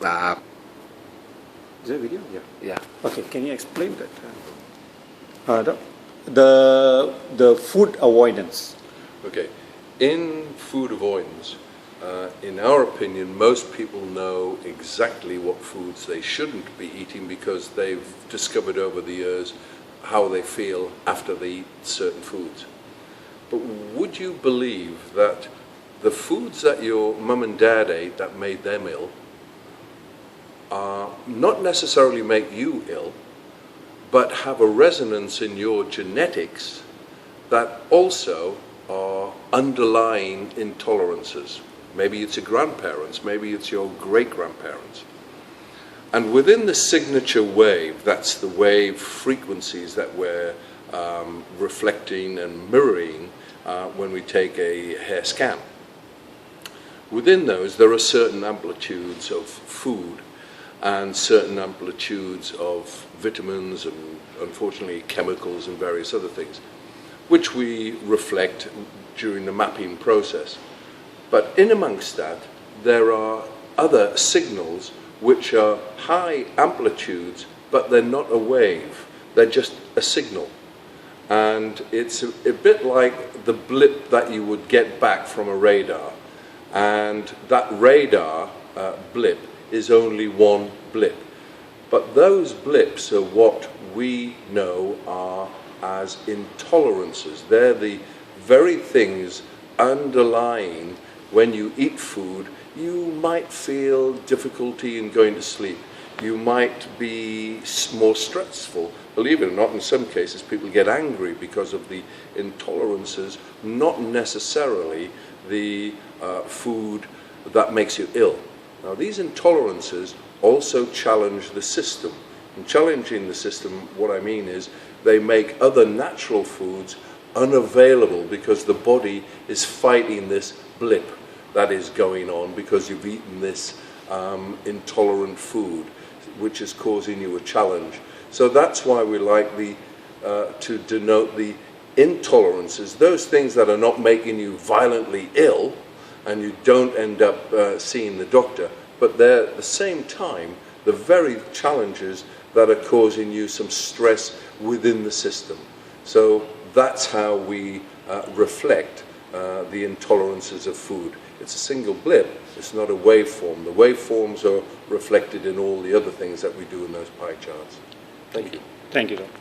Uh, Is there a video? Yeah. yeah. Okay, can you explain that? The food avoidance. Okay, in food avoidance, in our opinion, most people know exactly what foods they shouldn't be eating because they've discovered over the years how they feel after they eat certain foods. But would you believe that the foods that your mum and dad ate that made them ill not necessarily make you ill, but have a resonance in your genetics that also are underlying intolerances? Maybe it's your grandparents, maybe it's your great-grandparents. And within the signature wave, that's the wave frequencies that we're reflecting and mirroring when we take a hair scan. Within those, there are certain amplitudes of food and certain amplitudes of vitamins and, unfortunately, chemicals and various other things, which we reflect during the mapping process. But in amongst that, there are other signals which are high amplitudes, but they're not a wave, they're just a signal. And it's a bit like the blip that you would get back from a radar. And that radar blip is only one blip. But those blips are what we know are as intolerances. They're the very things underlying when you eat food. You might feel difficulty in going to sleep. You might be more stressful. Believe it or not, in some cases people get angry because of the intolerances, not necessarily the food that makes you ill. Now, these intolerances also challenge the system. In challenging the system, what I mean is they make other natural foods unavailable because the body is fighting this blip that is going on because you've eaten this intolerant food, which is causing you a challenge. So that's why we like to denote the intolerances, those things that are not making you violently ill and you don't end up seeing the doctor, but they're at the same time the very challenges that are causing you some stress within the system. So that's how we reflect the intolerances of food. It's a single blip, it's not a waveform. The waveforms are reflected in all the other things that we do in those pie charts. Thank you. Thank you, Doctor.